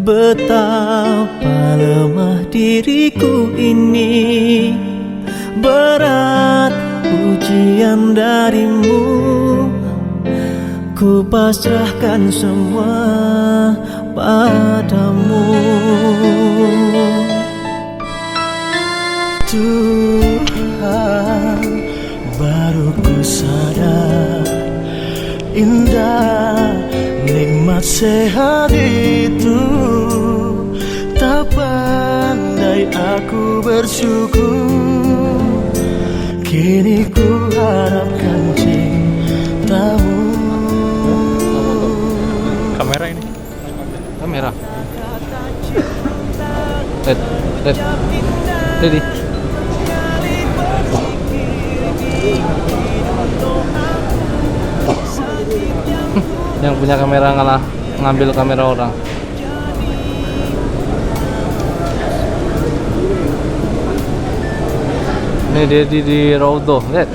Betapa lemah diriku ini, berat ujian darimu. Ku pasrahkan semua padamu. Tuhan, baru ku sadar indah nikmat sehat itu. Tak pandai aku bersyukur, kini ku harapkan cintamu. Kamera ini. Kamera. Ready. Yang punya kamera ngalah ngambil kamera orang. Ini dia di Raudhah, lihat.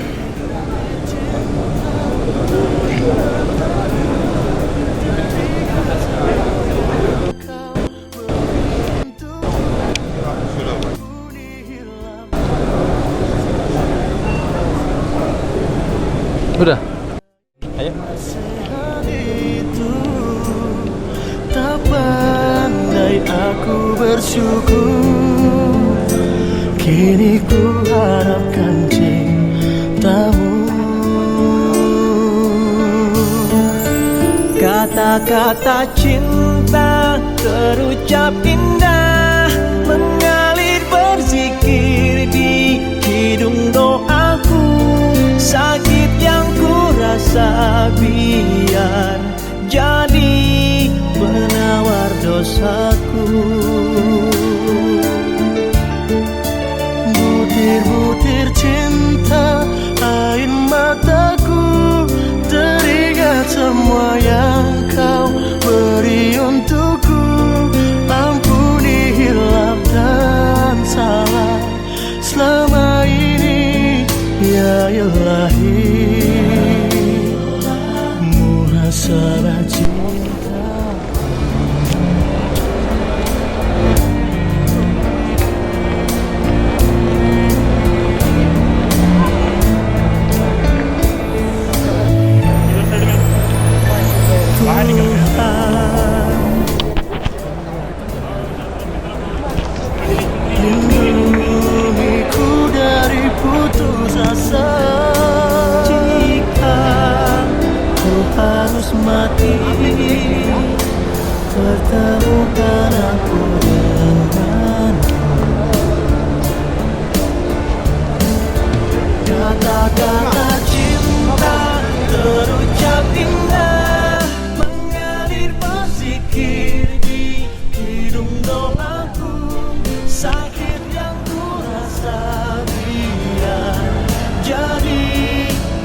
Udah. Ayo. Tak pandai aku bersyukur, kini ku harapkan cintamu. Kata-kata cinta terucap indah, mengalir berzikir di hidung doaku. Sakit yang ku rasa biar jadi penawar dosaku. Butir-butir cinta air mataku, teringat semua yang kau beri untukku. Ampuni hilaf dan salah selama ini, ya Ilahi. Muhasabah cinta. Lindungiku dari putus asa. Jika ku harus mati, pertemukan aku denganmu. Kata-kata cinta terucap indah, mengalir berzikir di hidung doaku. Sakit yang ku rasa biar jadi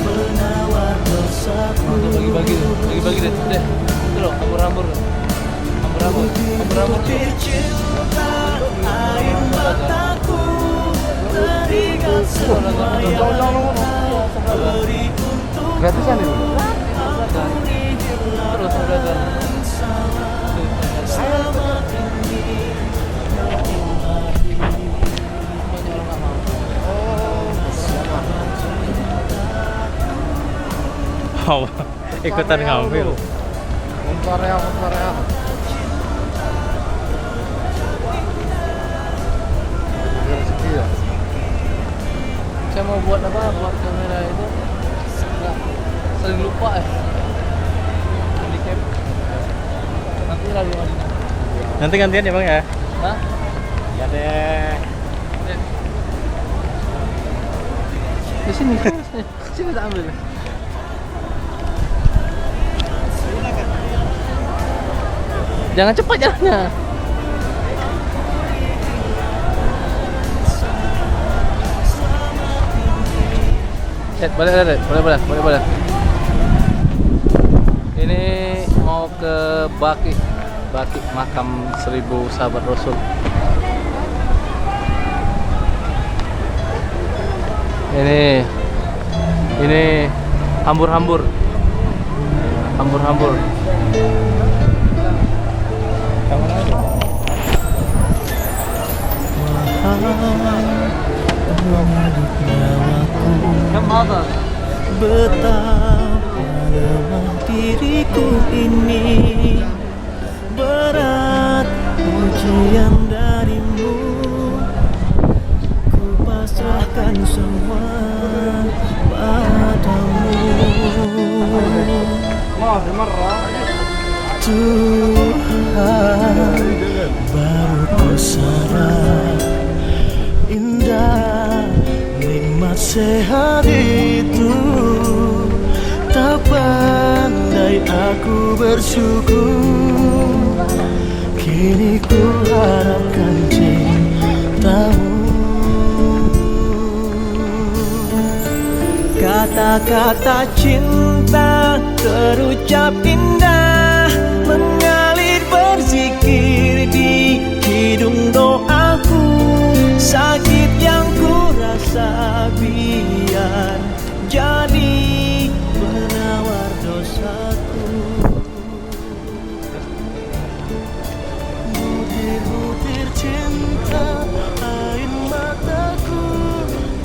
penawar dosaku. Bagi-bagi deh. Itu loh, hambur-hambur. Butir cinta air mataku, teringat semua yang kau beri untukku. Gratisan itu. Terus udah. Selamat ini. Oh, ikutan ngambil. Korea. Rezeki ya. Saya mau buat apa? Buat kamera itu. Nggak, sering lupa ya. Handicap. Nanti lagi mas. Nanti gantian ya bang ya? Hah? Ya deh. Di sini. Sini tak ambil. Jangan cepat jalannya. Boleh. Ini mau ke Baki makam 1000 sahabat Rasul. Ini hambur-hambur. Yang mana aja? Tuhan menyedot nyawaku. Betapa lemah diriku ini, berat ujian darimu. Ku pasrahkan semua padamu. Tuhan, baru ku sadar indah nikmat sehat itu. Tak pandai aku bersyukur, kini ku harapkan cintamu. Kata-kata cinta terucap indah, mengalir berzikir di hidung doaku. Sakit yang ku rasa biar jadi penawar dosaku. Butir-butir cinta air mataku,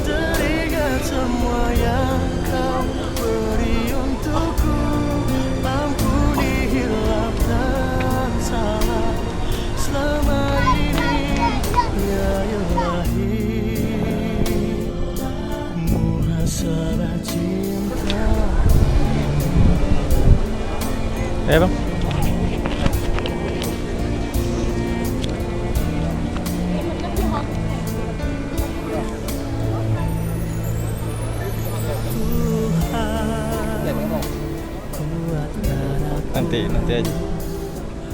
teringat semua yang kau beri untukku. Ampuni hilaf dan salah selama ini, ya Ilahi. Muhasabah cinta. Bang. Nanti aja.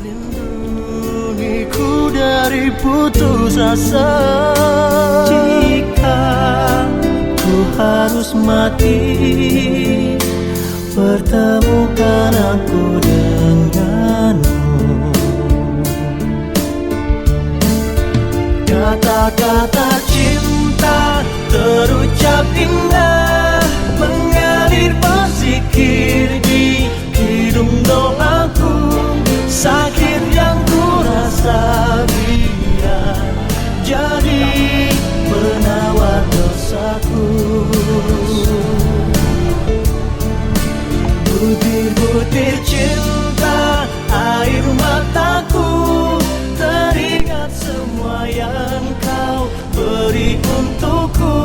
Lindungiku dari putus asa. Jika ku harus mati, pertemukan aku denganmu. Kata-kata cinta terucap indah, mengalir berzikir di hidung doaku. Sakit yang ku rasa biar jadi penawar dosaku. Butir-butir cinta air mataku, teringat semua yang kau beri untukku.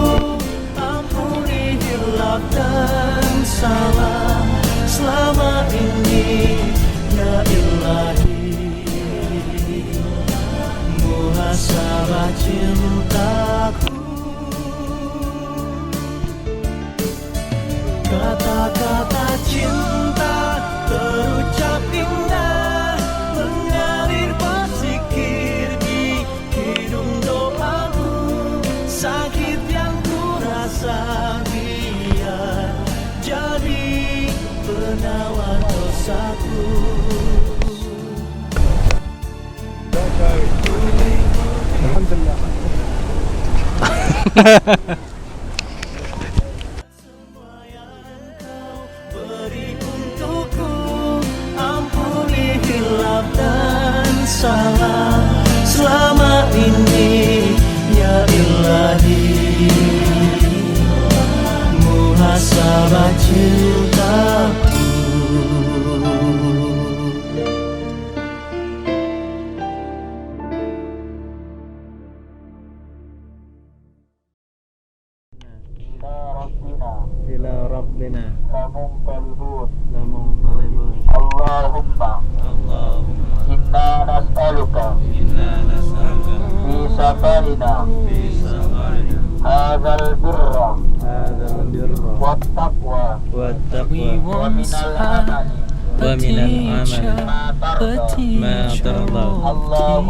Ampuni hilaf dan salah selama ini, ya Ilahi. Muhasabah cintaku. Kata-kata cinta terucap indah, mengalir berzikir di hidung doaku. Sakit yang ku rasa biar jadi penawar dosaku. Alhamdulillah. Semua yang kau beri untukku, ampuni hilaf dan salah selama ini, ya Ilahi. Muhasabah cintaku. Ila Rabbina لمنقلبون lamunqalibun. اللهم Allahumma إنا نسألك inna nas'aluka في سفرنا fi safarina هذا البر hadzal birra والتقوى wat We taqwa ومن once العمل had a ومن العمل teacher, ما a ترضى ما teacher, ترضى. oh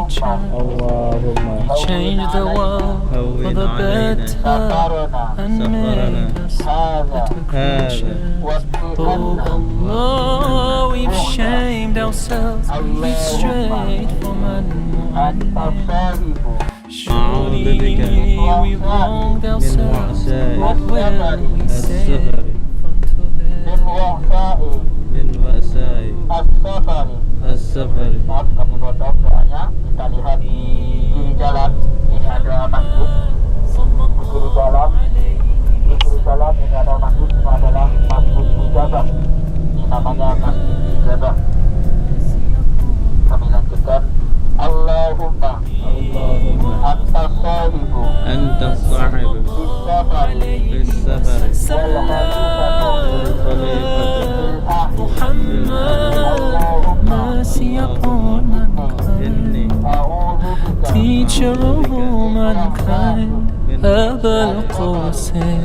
teacher. Allahumma Change the world for هون the علينا better سفرنا and سفرنا make us هذا better creatures. Oh واتقنا Allah, we've shamed ourselves, we've strayed from أنت Al-Mu'min. الصاحب أعوذ بك We've wronged من ourselves. وعساء What will we say السفر in front of من it? وعثاء من ba'sai as-safari. as-safari. Maaf kami potong doanya. Kita lihat di kiri jalan ini ada masjid. Di kiri jalan ini ada masjid. Ini adalah Masjid Ijabah. Ini namanya Masjid Ijabah. Kami lanjutkan. Allahumma anta sahibu Anta sahibu bis-safari bis safari wal khalifatu fil akhir. Muhammad, mercy upon mankind, inni A'udzu bika teacher of all mankind. أبا القاسم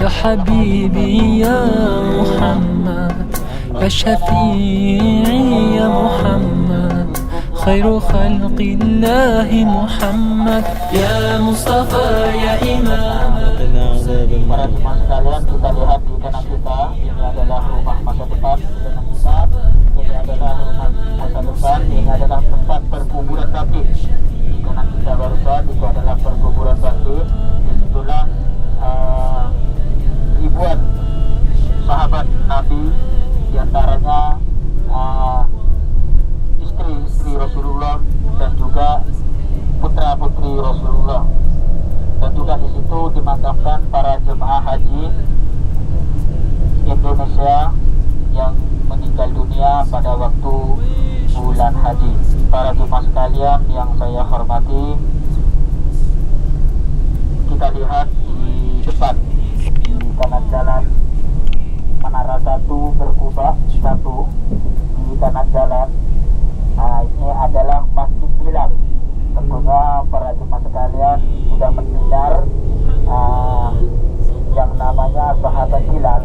يا حبيبي يا محمد يا شفيعي يا محمد خير خلق الله محمد يا مصطفى يا إمام. qina azabal Para nar. jemaah sekalian, kita lihat di kanan kita, ini adalah rumah masa depan. Di kanan kita, ini adalah rumah masa depan. Ini adalah tempat perkuburan baki. Di kanan kita barusan itu adalah perkuburan baki. Disitulah ribuan sahabat Nabi, diantaranya istri-istri Rasulullah dan juga putra-putri Rasulullah. Dan juga di situ dimakamkan para jemaah haji Indonesia yang meninggal dunia pada waktu bulan haji. Para jemaah sekalian yang saya hormati, kita lihat di depan di kanan jalan Menara 1 berkubah 1 di kanan jalan. Nah, ini adalah Masjid Bilal. Tentunya para jemaah sekalian sudah mendengar yang namanya sahabat Bilal.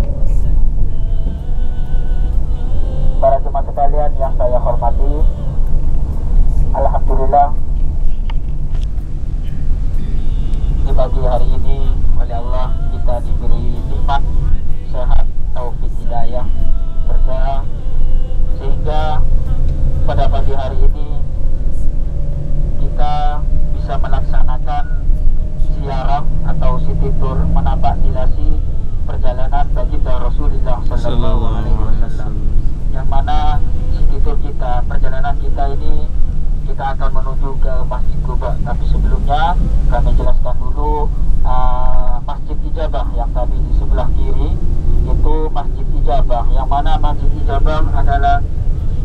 Para jemaah sekalian yang saya hormati, alhamdulillah di pagi hari ini oleh Allah kita diberi nikmat sehat, taufik, hidayah, serta sehingga pada pagi hari ini kita bisa melaksanakan ziarah atau city tour menapak tilasi perjalanan baginda Rasulullah Sallallahu Alaihi Wasallam. Yang mana city tour kita, perjalanan kita ini kita akan menuju ke Masjid Quba. Tapi sebelumnya kami jelaskan dulu Masjid Ijabah yang tadi di sebelah kiri itu Masjid Ijabah. Yang mana Masjid Ijabah adalah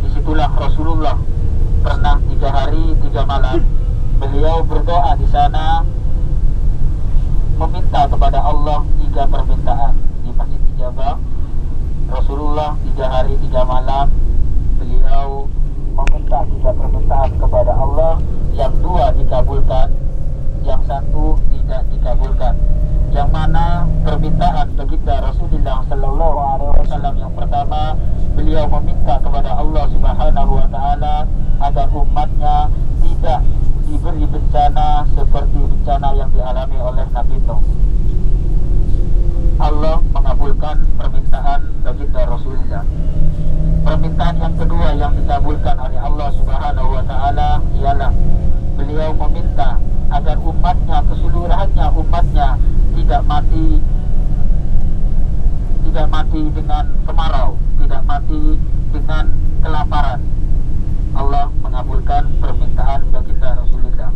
disitulah Rasulullah pernah 3 hari 3 malam beliau berdoa di sana, meminta kepada Allah 3 permintaan di Masjid Ijabah. Rasulullah 3 hari 3 malam beliau meminta 3 permintaan kepada Allah, yang 2 dikabulkan, yang 1 tidak dikabulkan. Yang mana permintaan baginda Rasulullah Sallallahu Alaihi Wasallam yang pertama, beliau meminta kepada Allah Subhanahu Wa Taala agar umatnya tidak diberi bencana seperti bencana yang dialami oleh Nabi Nuh. Allah mengabulkan permintaan baginda Rasulullah. Permintaan yang kedua yang dikabulkan oleh Allah Subhanahu Wa Taala ialah beliau meminta agar umatnya, keseluruhannya umatnya tidak mati dengan kemarau, tidak mati dengan kelaparan. Allah mengabulkan permintaan baginda Rasulullah.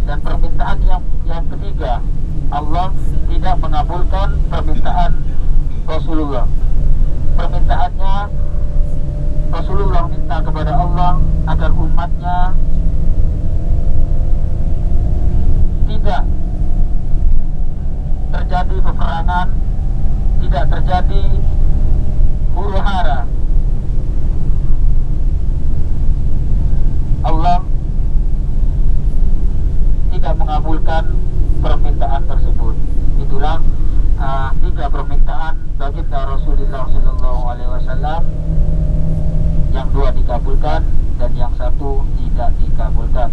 Dan permintaan yang ketiga, Allah tidak mengabulkan permintaan Rasulullah. Permintaannya, Rasulullah minta kepada Allah agar umatnya tidak terjadi peperangan, tidak terjadi huru-hara. Allah tidak mengabulkan permintaan tersebut. Itulah 3 permintaan baginda Rasulullah Sallallahu Alaihi Wasallam. Yang 2 dikabulkan dan yang 1 tidak dikabulkan.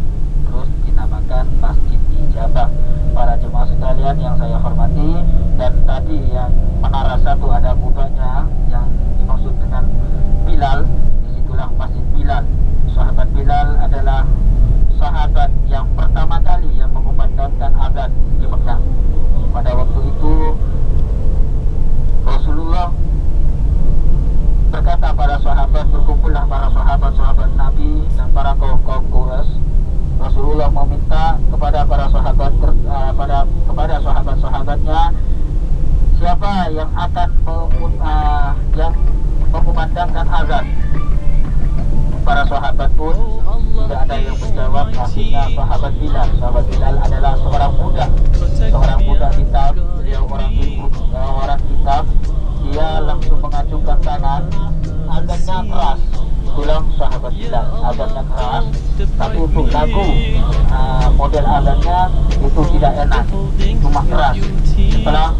Terus dinamakan Masjid Ijabah. Para jemaah sekalian yang saya hormati, dan tadi yang menara 1 ada kubahnya yang dimaksud dengan Bilal. Disitulah Masjid Bilal. Sahabat Bilal adalah sahabat yang pertama kali yang mengumandangkan azan di Mekah. Pada waktu itu Rasulullah berkata pada sahabat sahabat-sahabat Nabi dan para kaum Quraisy, Rasulullah meminta kepada para sahabat kepada sahabat-sahabatnya, siapa yang akan yang mengumandangkan azan. Para sahabat pun tidak ada yang menjawab. Akhirnya sahabat Bilal adalah seorang budak hitam. Beliau orang hitam. Dia langsung mengacungkan tangan. Azannya keras. Tulang sahabat Bilal, azannya keras. Tapi untuk lagu model azannya itu tidak enak, cuma keras. Setelah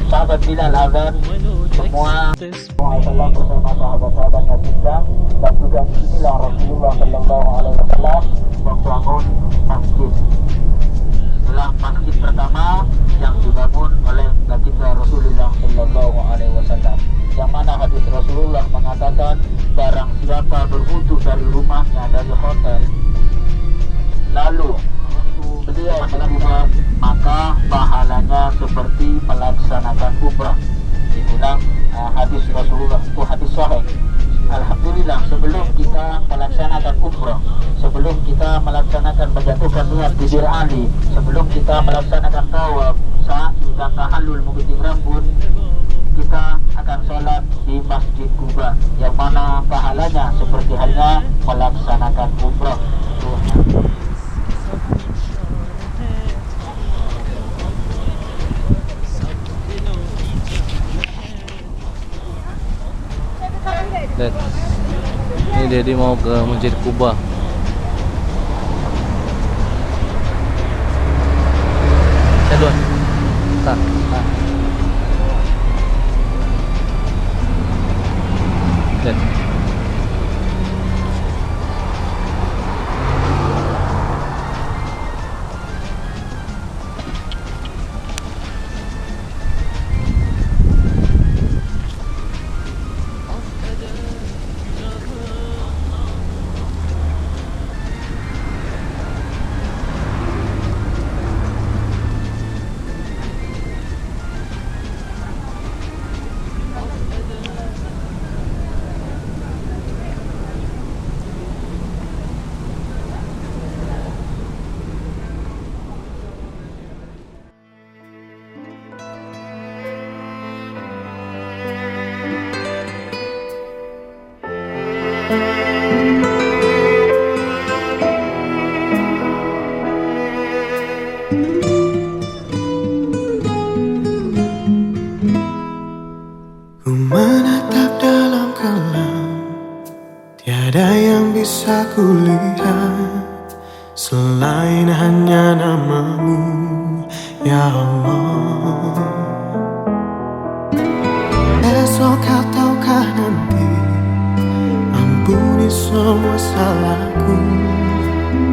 sahabat Bilal azan, semua Rasulullah bersama sahabat-sahabatnya tinggal, dan juga inilah Rasulullah Sallallahu Alaihi Wasallam membangun masjid. Inilah masjid pertama yang dibangun oleh baginda Rasulullah Sallallahu Alaihi Wasallam, yang mana hadis Rasulullah mengatakan, barang siapa berwudu dari rumahnya, dari hotel, lalu beliau menerima, maka pahalanya seperti melaksanakan umrah. Dibilang hadis Rasulullah itu hadis sahih. Alhamdulillah, sebelum kita melaksanakan umrah, sebelum kita melaksanakan menjatuhkan niat bibir ali, sebelum kita melaksanakan tawaf, sa'i dan tahallul menggunting rambut, kita akan sholat di Masjid Quba, yang mana pahalanya seperti halnya melaksanakan umrah. Lihat, ini Dedi mau ke Masjid Quba. Saya duluan. Tak. Lihat. Ku menatap dalam kelam, tiada yang bisa kulihat selain hanya namamu, ya Allah. Esok ataukah nanti, ampuni semua salahku,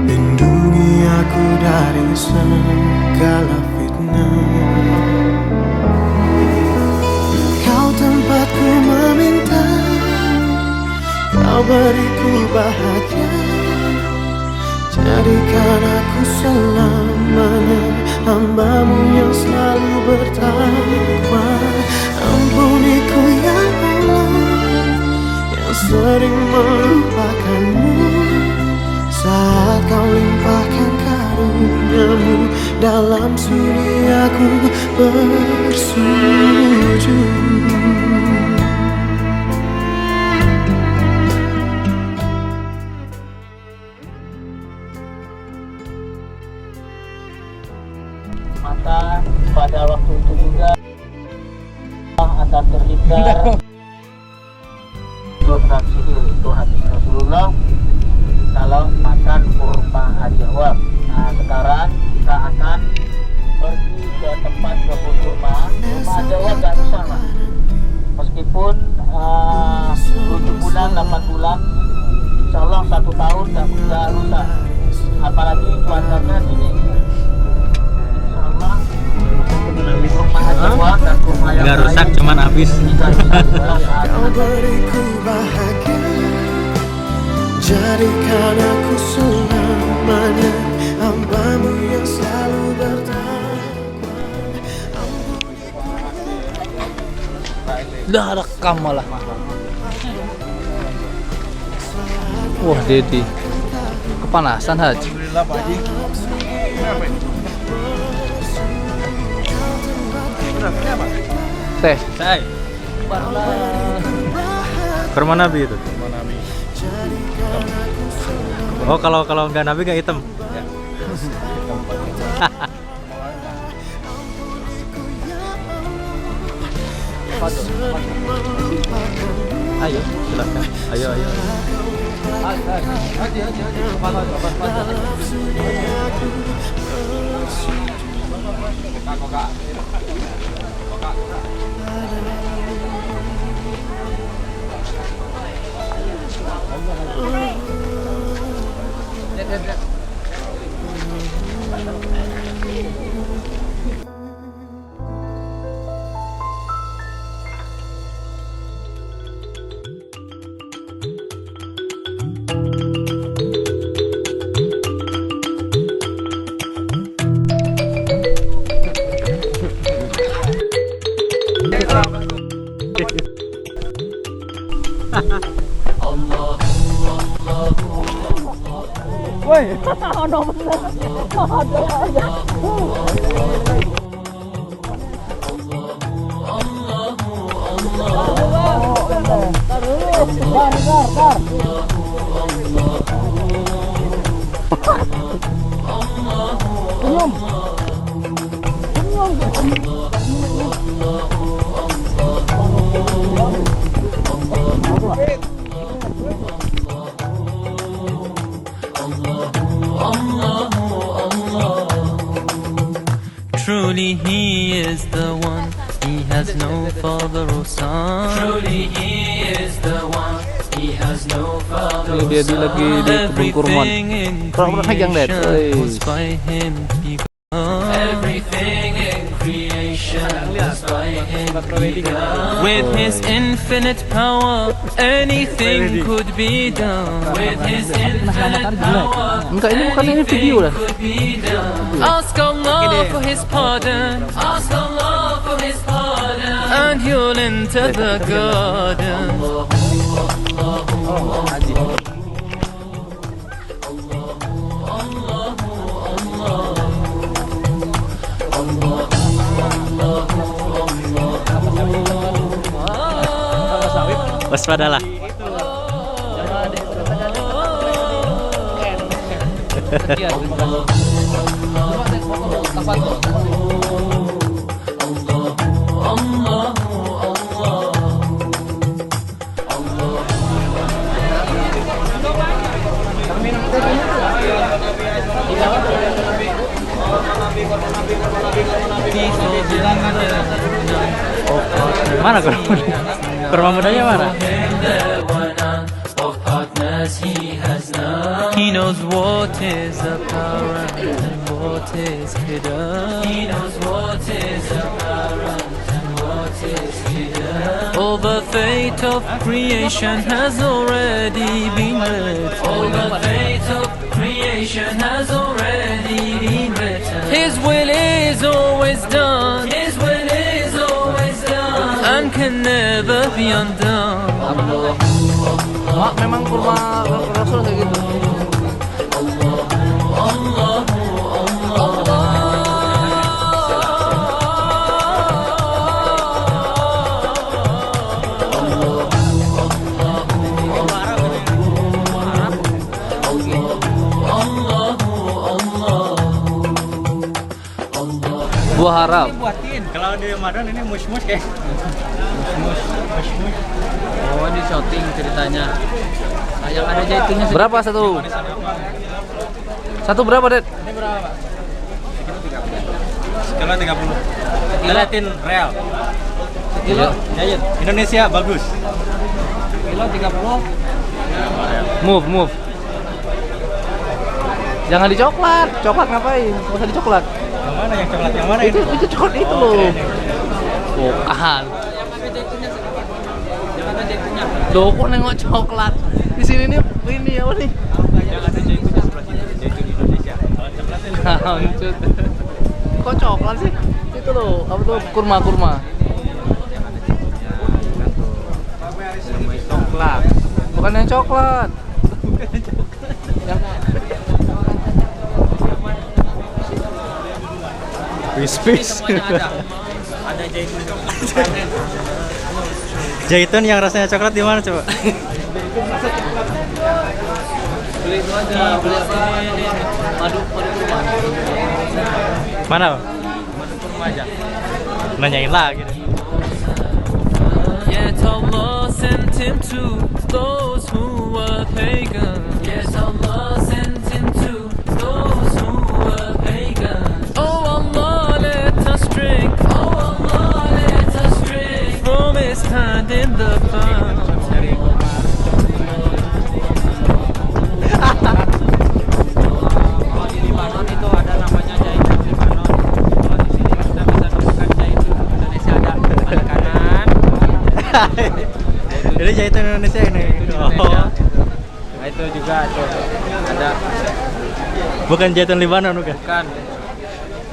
lindungi aku dari segala fitnah. Tempatku meminta, kau beriku bahagia, jadikan aku selamanya hamba-Mu yang selalu bertakwa. Ampuniku ya Allah, yang sering melupakan-Mu, saat Kau limpahkan karunia-Mu dalam sunyi aku bersujud. Maka pada waktu itu juga akan terhindar dan sihir. Itu hadis Rasulullah kalau makan kurma ajwa. Nah, sekarang kita akan pergi ke tempat kebun kurma. Kurma ajwa gak rusak, Mas. Meskipun 7 bulan, 8 bulan, insya Allah 1 tahun gak rusak. Apalagi cuacanya dingin. Nggak rusak, cuman habis. Kau beriku bahagia, jadikan aku selamanya hamba-Mu yang selalu bertakwa. Dah rekam malah. Wah, Dedi. Kepanasan, Haj. Alhamdulillah Pak Haji. Ini apa ini? Berat, ini apa? Teh. Say. Kurma Nabi itu. Kurma Nabi. Oh, kalau nggak Nabi nggak hitam. Ayo, silakan. Ayo. Truly he is the one, he has no father or son. Truly he is the one, he has no father or Ini dia son. lagi di kebun kurma. Kurang pegang, Dad. Was by him begun. Everything in creation was by him begun. With his infinite power, anything could be done. With his infinite power, Enggak, ini bukan ini video lah. could be done. Ask Allah for his pardon. Ask Allah for his pardon. And you'll enter the garden. Waspadalah. Mana kurma mudanya mana? He knows what is apparent and what is hidden. He knows what is apparent and what is hidden. All the fate of creation has already been written. All the fate of creation has already been written. His will is always done. His will is always done. And can never be undone. Mak, memang kurma Rasul kayak gitu. Buah Arab. Buatin. Kalau di Ramadan ini mus-mus kayak mus. Oh, ini shooting ceritanya. Yang ada jahitunnya. Berapa satu? Satu berapa, Dad? Ini berapa, Pak? Sekilo 30. Latin real. Kilo. Ya, Indonesia bagus. Kilo 30. Move. Jangan dicoklat. Coklat ngapain? Enggak usah dicoklat. Yang mana yang coklat? Yang mana Itu coklat itu loh. Bukan. Loh, kok nengok coklat? Di sini nih, ini apa nih? Yang ada jahitunnya sebelah sini. Jaitun Indonesia. Kalau coklat Lanjut. Kok coklat sih? Itu loh, apa tuh? Kurma. coklat. Bukan yang coklat. Wis. Ada jaitun coklat. Jaitun yang rasanya coklat di mana coba? Beli itu aja, beli apa ini? Madu kurma. Mana? Madu kurma aja. Nanyain lagi deh. Yet Allah sent him to those who were pagan. Yes, Allah sent him to those who were pagan. Oh Allah, let us drink. Oh Allah, let us drink from His hand in the fountain. Kalau di Libanon itu ada namanya jaitun Libanon. Kalau di sini kita bisa nemukan jaitun Indonesia ada kanan. Jadi jaitun Indonesia ini. Indonesia. Nah itu juga tuh ada. Bukan jaitun Libanon bukan. Bukan.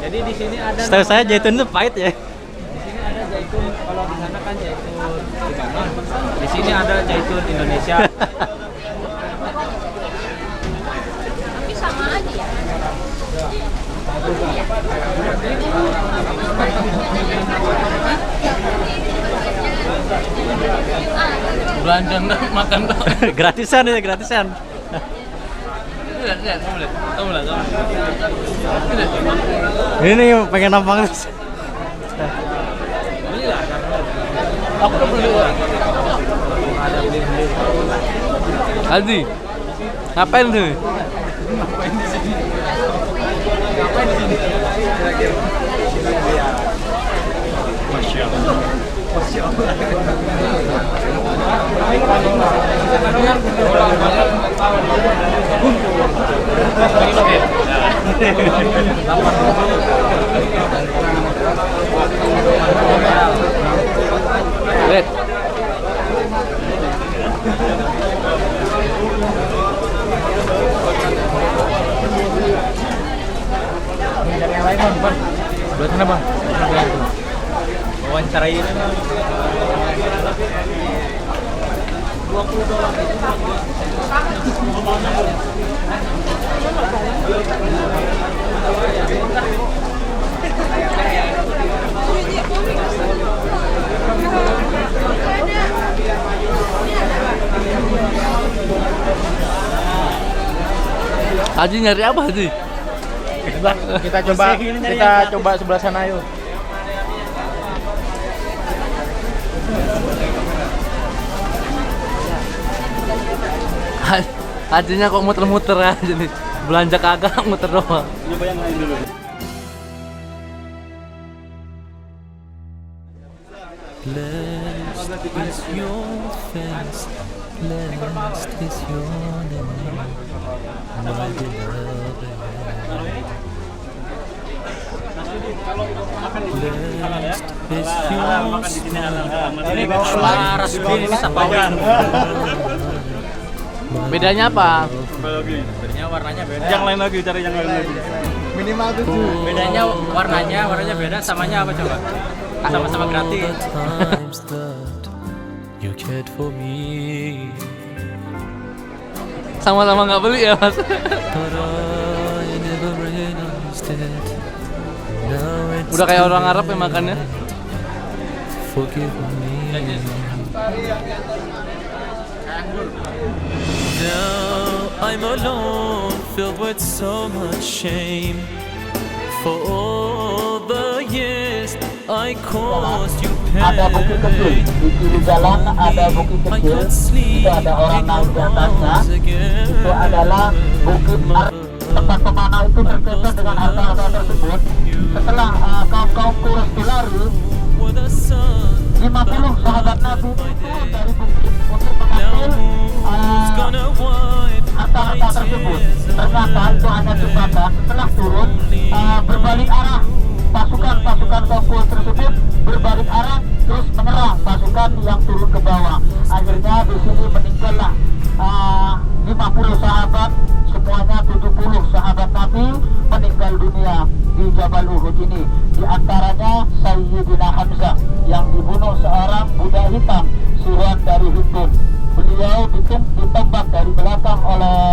Jadi di sini ada. Setahu saya jaitun itu pahit ya. Di sini ada jaitun. Kalau di sana kan jaitun Libanon. Di sini ada jaitun Indonesia. Tapi sama aja ya. Belanja enggak makan dong. Gratisan ya, gratisan. Lihat, kamu lihat. Ini nih pengen nampang terus. Beli lah. Aku udah beli. Aldi, ngapain tuh? Lihat. Yang lain bang. Buat mana bang? Wawancarai ini. Haji nyari apa Haji? Kita coba sebelah sana yuk. Hajinya kok muter-muter aja nih. Belanja kagak muter doang. Coba yang lain dulu. Blessed is your face, blessed is your name, my beloved. Blessed is your Laras ini sapawan. Bedanya apa? Bedanya warnanya beda. Yang lain lagi, cari yang lain lagi. Minimal 7. Bedanya warnanya beda, samanya apa coba? Sama-sama gratis. the times that you cared for me, Sama-sama nggak beli ya mas? but I never realized it. Now it's Udah kayak too orang Arab ya makannya. forgive me. Now I'm alone, filled with so much shame for all the years I caused you Ada bukit kecil pain. di kiri jalan, ada bukit I kecil. can't sleep Itu ada orang naik di atasnya. again. Itu adalah bukit tempat pemanah itu terkesan dengan harta-harta tersebut. Setelah kaum Quraisy lari, Where the sun 50 sahabat Nabi turun dari bukit untuk now mengambil who's gonna wipe my harta-harta tersebut. tears Ternyata itu hanya jebakan. Setelah turun, berbalik arah. Pasukan kaum Quraisy tersebut berbalik arah terus menyerang pasukan yang turun ke bawah. Akhirnya di sini meninggallah 50 sahabat, semuanya 70 sahabat Nabi meninggal dunia di Jabal Uhud ini. Di antaranya Sayyidina Hamzah yang dibunuh seorang budak hitam, suruhan dari Hindun. Beliau ditembak dari belakang oleh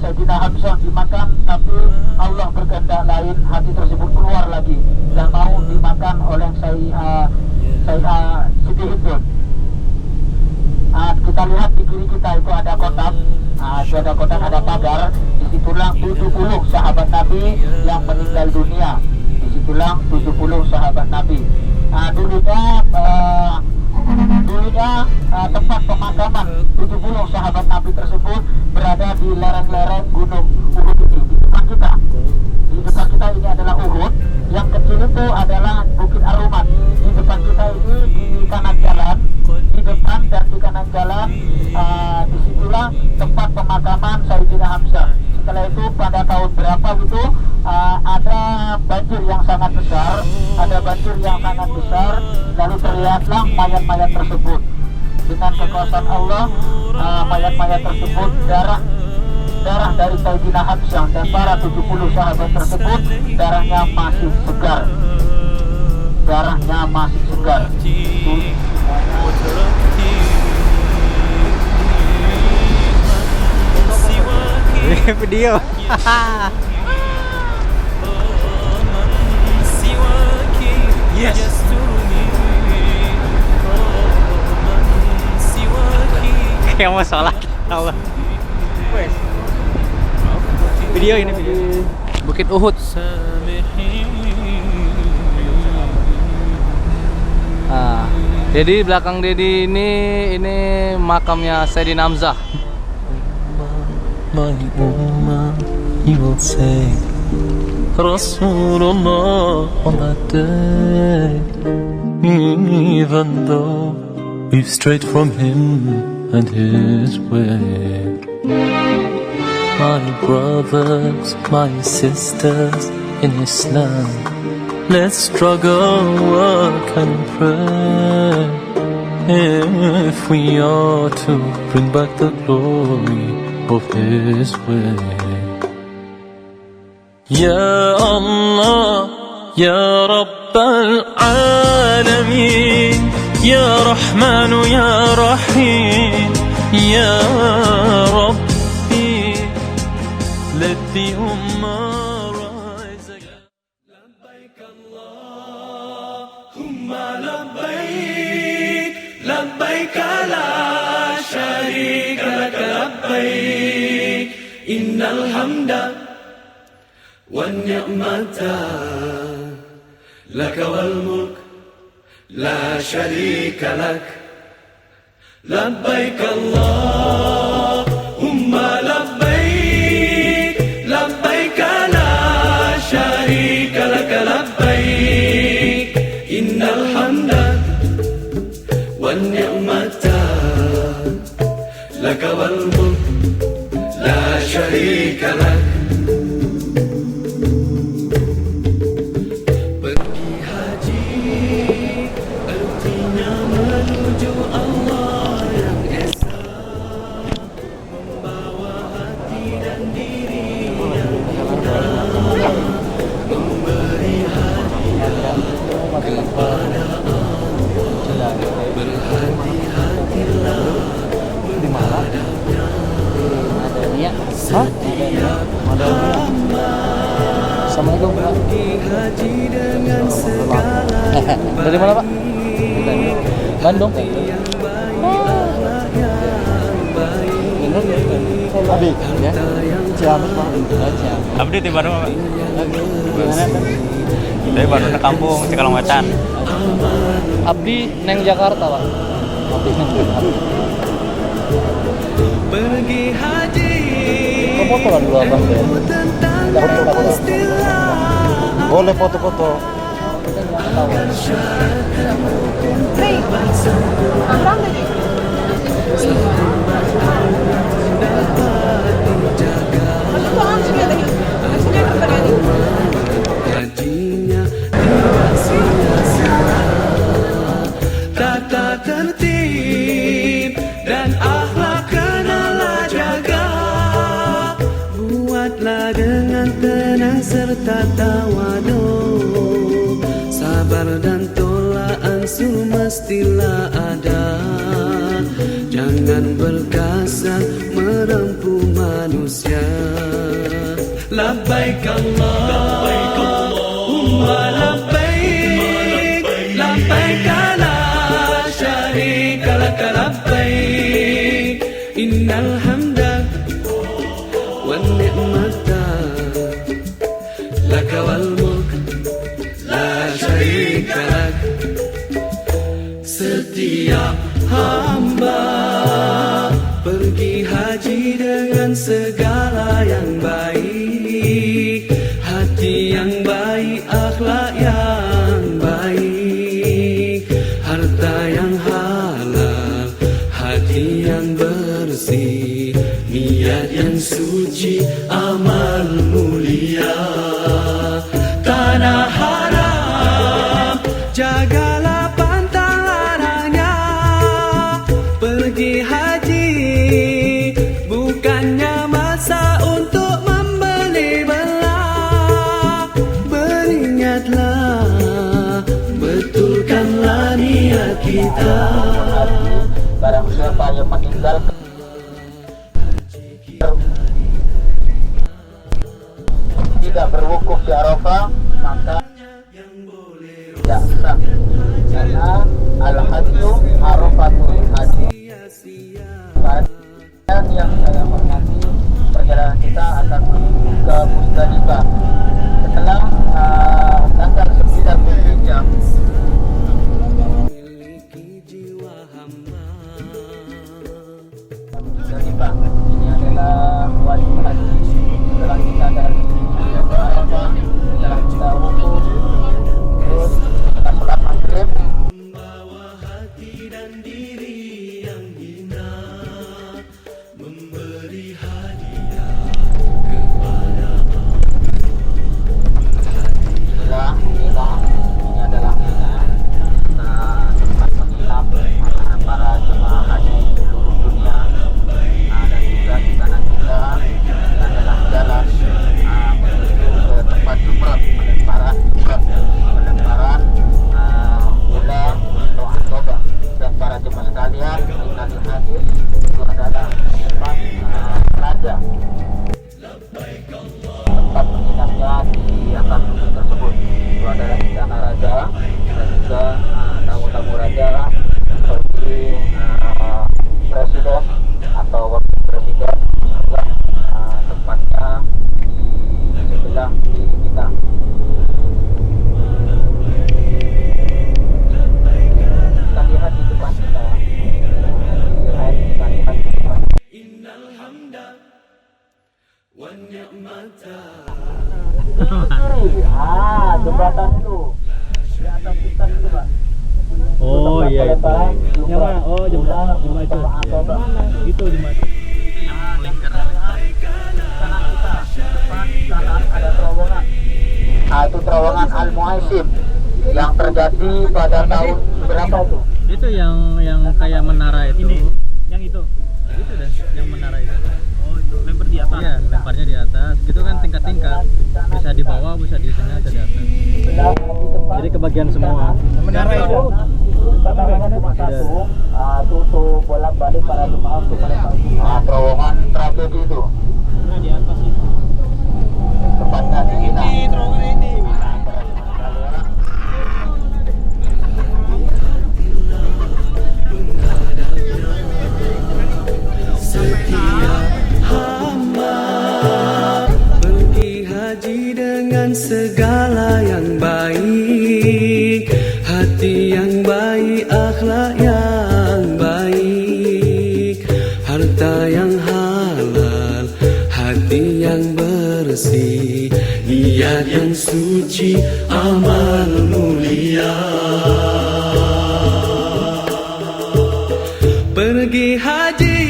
Sayyidina Hamzah dimakan, tapi Allah berkehendak lain, hati tersebut keluar lagi dan mau dimakan oleh Siti Hindun. Kita lihat di kiri kita itu ada kotak, itu ada kotak, ada pagar. Disitulah 70 sahabat Nabi yang meninggal dunia. Disitulah 70 sahabat Nabi. Dulunya tempat pemakaman 70 sahabat Nabi tersebut berada di lereng-lereng gunung Uhud ini. Di depan kita ini adalah Uhud. Yang kecil itu adalah Bukit Aruman. Di depan kita ini di kanan jalan, di depan dan di kanan jalan, disitulah tempat pemakaman Sayyidina Hamzah. Setelah itu pada tahun berapa gitu ada banjir yang sangat besar, lalu terlihatlah mayat-mayat tersebut. Dengan kekuasaan Allah, mayat-mayat tersebut darah dari Sayyidina Hamzah dan para 70 sahabat tersebut darahnya masih segar. Video. Yes. Kayak mau sholat, Allah. Video ini video. Bukit Uhud. Jadi belakang Dedi ini makamnya Sayyidina Hamzah. My ummah, he will say, Rasulullah on that day. Even though we've strayed from him and his way. My brothers, my sisters in Islam, let's struggle, work and pray if we are to bring back the glory of his way. Ya Allah, Ya Rabbal Alamin, Ya Rahmanu, Ya Rahim, Ya Rabbi, let the Ummah rise again. Labbaik Allahumma labbaik, labbaik la sharika lak labbaik, innal hamda wan ni'mata lak wal mulk la sharika lak. Labbaik Allahumma labbaik, labbaik la sharika lak labbaik, innal hamda wan ni'mata lak wal mulk la sharika lak. Pergi haji artinya menuju Allah yang esa, membawa hati dan diri yang muda, memberi hadiah kepada Allah, berhati-hatilah menghadapnya. Setiap hamba pergi haji dengan segala Dari mana, Pak? Bandung. Abi, Ya. Ciamis Pak. Abdi di Bandung, Pak. Dari Bandung ke kampung Cikalongwetan. Abdi neng Jakarta, Pak. Pergi haji Foto lah dulu abang deh. Boleh foto-foto. hajinya tata tertib dan akhlak kenalah jaga, buatlah dengan tenang serta tawadu, sabar dan tolak ansur mestilah ada. Jangan berkasar menempuh manusia. Labbaik Allahumma labbaik, labbaik la syarika lak labbaik, innal hamda wan ni'mata laka wal mulk la syarika lak. Setiap hamba pergi haji dengan segala yang baik, hati yang baik, akhlak yang baik, harta yang halal, hati yang bersih, niat yang suci, amal mulia. Tanah haram, jagalah pantang larangnya. Pergi haji bukannya masa untuk membeli belah. Beringatlah, betulkanlah niat kita. Barang siapa yang meninggalkan tidak berwukuf di Arafah, maka tidak sah, karena al-hajju Arafatul haji. Yang saya hormati, perjalanan kita akan menuju ke Musdalifah setelah tanggal 9 Zulhijjah. Musdalifah ini adalah wajib haji. Setelah kita dari Arafah, setelah kita wukuf, terus kita sholat maghrib, Membawa hati dan diri yang hina, memberi hadiah kepada ini adalah tempat menginap para jemaah haji seluruh dunia. Dan juga di kanan kita ini adalah jalan menuju ke tempat umrah, pelemparan bola untuk Aqabah. Dan para jemaah sekalian, sekali hadir itu adalah tempat raja, tempat menginapnya di atas bukit tersebut. Itu adalah istana raja dan juga tamu-tamu raja seperti presiden atau wakil presiden juga tempatnya di sebelah kiri kita. Kita lihat di depan kita. Kita lihat di depan. innal hamda wan ni'mata. Jembatan itu di atas kita itu, Pak. Oh iya itu. Yang mana? Oh jembatan itu. Itu jembatan. Kanan kita di depan sana ada terowongan. Itu terowongan Al-Muaisim yang terjadi pada tahun berapa itu? Itu yang kayak menara itu. Ini, yang itu. Itu dah, yang menara itu. Oh itu lempar di atas. Iya, lemparnya di atas. Itu kan tingkat-tingkat. Bisa di bawah, bisa di tengah, bisa di atas. Jadi kebagian semua. Menara itu penerangannya cuma satu, tutup bolak-balik para jemaah untuk melempar. Terowongan tragedi itu. Nah, di atas itu. Tepatnya di kita. Ini terowongan ini. Setiap hamba pergi haji dengan segala yang baik, hati yang baik, akhlak yang baik, harta yang halal, hati yang bersih, niat yang suci, amal mulia. Pergi haji,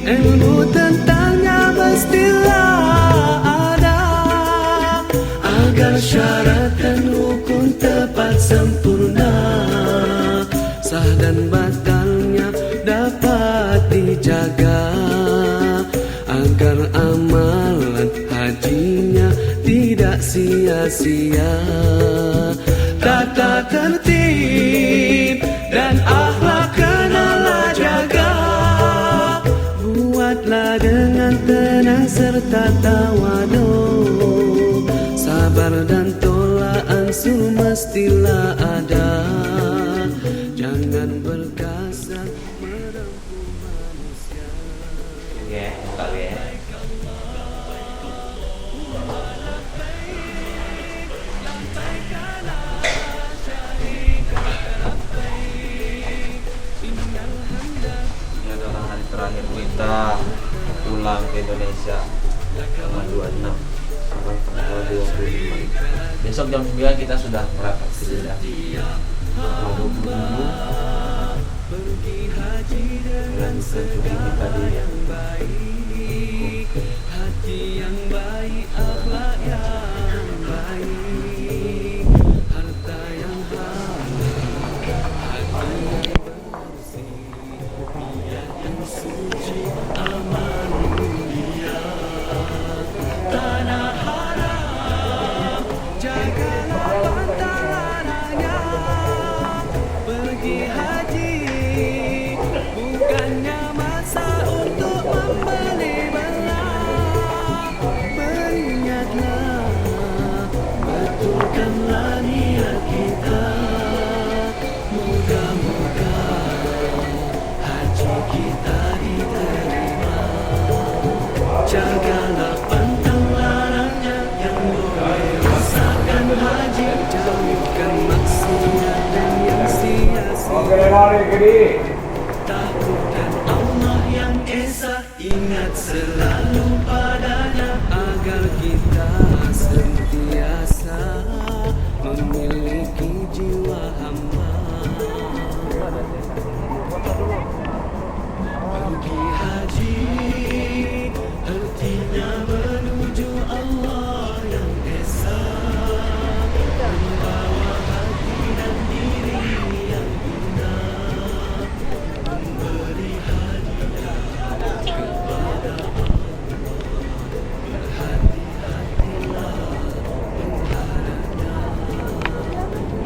ilmu tentangnya mestilah ada, agar syarat dan rukun tepat sempurna, sah dan batalnya dapat dijaga, agar amalan hajinya tidak sia-sia. Tata tertib dan akhlak kenalah serta tawadu, sabar dan tolak ansur mestilah ada. Jangan berkasar merengkuh manusia. Ya, kali ya. Ini adalah hari terakhir kita pulang ke Indonesia tanggal 26 sampai tanggal 25. Besok jam 9 kita sudah berangkat ke Jeddah. Tanggal 27 melanjutkan cuti kita di Hati yang baik, akhlak yang baik, harta yang halal, hati yang bersih, niat yang suci, amal mulia. Tanah haram, jagalah pantangannya. Pergi haji bukannya masa untuk membeli belah. Beringatlah, betulkanlah niat kita. Moga-moga haji kita diterima. Jagalah pantang larangnya yang boleh rusakkan haji. Jauhkan maksiat dan yang sia-sia. Takutkan Allah yang Esa, ingat selalu padanya agar kita sentiasa memiliki jiwa hamba. Pergi haji artinya menuju Allah yang Esa, membawa hati dan diri yang indah, memberi hadiah kepada Allah. Berhati-hatilah menghadapnya.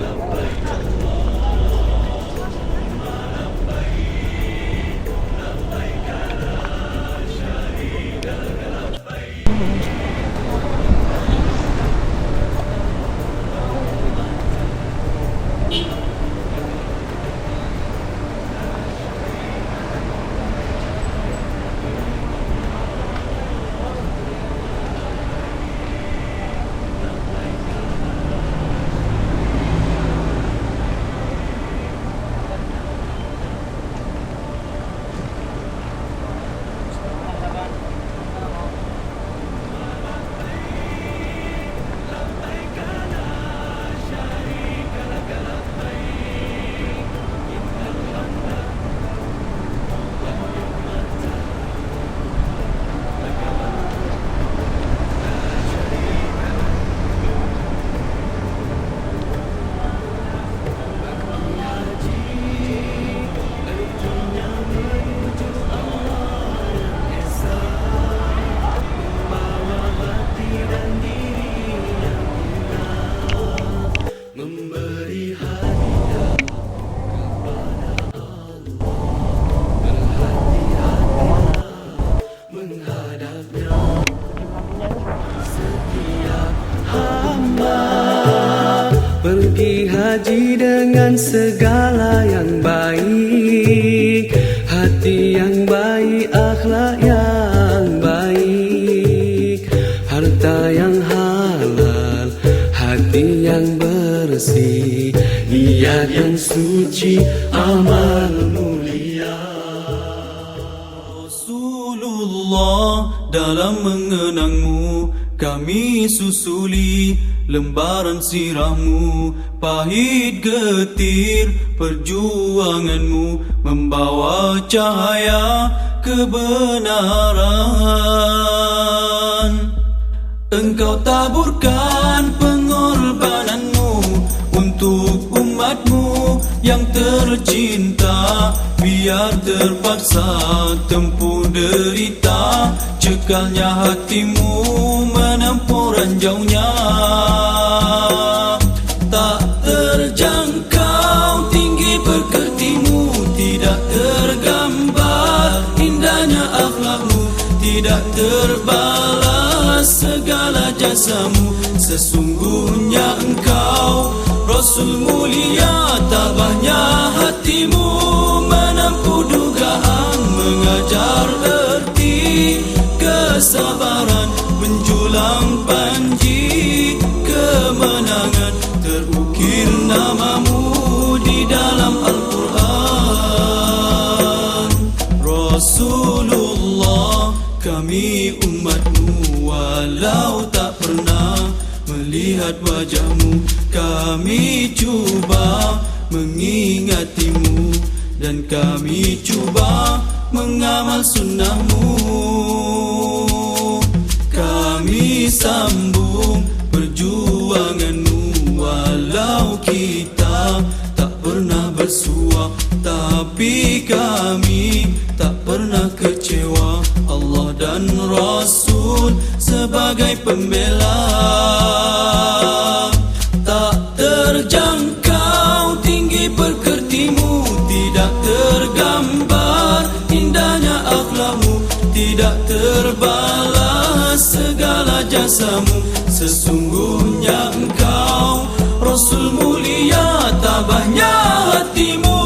Labbaik Allahumma labbaik, labbaik la syarika lak labbaik. Memberi hadiah kepada Allah. Berhati-hatilah menghadapnya. Setiap hamba pergi haji dengan segala yang baik, hati yang baik, akhlak yang baik, harta yang halal, hati yang bersih, niat yang suci, amal mulia. Rasulullah, dalam mengenangmu kami susuli lembaran sirahmu, pahit getir perjuanganmu membawa cahaya kebenaran. Engkau taburkan pengorbananmu untuk umatmu yang tercinta, biar terpaksa tempuh derita, cekalnya hatimu menempuh ranjaunya. Tak terjangkau tinggi pekertimu, tidak tergambar indahnya akhlakmu, tidak terbalas segala jasamu. Sesungguhnya engkau Rasul mulia, tabahnya hatimu menempuh dugaan, mengajar erti kesabaran, menjulang panji kemenangan. Terukir namamu di dalam Al-Quran. Rasulullah, kami umatmu, walau tak pernah melihat wajahmu, kami cuba mengingatimu, dan kami cuba mengamal sunnahmu. Kami sambung perjuanganmu, walau kita tak pernah bersua, tapi kami tak pernah kecewa. Allah dan Rasul sebagai pembela. Tak terjangkau tinggi perkertimu, tidak tergambar indahnya akhlakmu, tidak terbalas segala jasamu. Sesungguhnya engkau Rasul mulia, tabahnya hatimu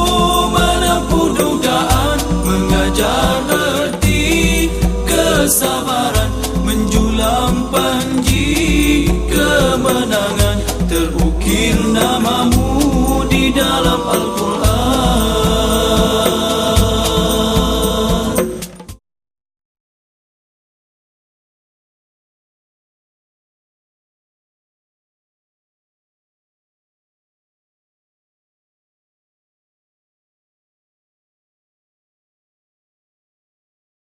menempuh dugaan, mengajar erti kesabaran, menjulang panji kemenangan. Terukir namamu di dalam Al-Quran.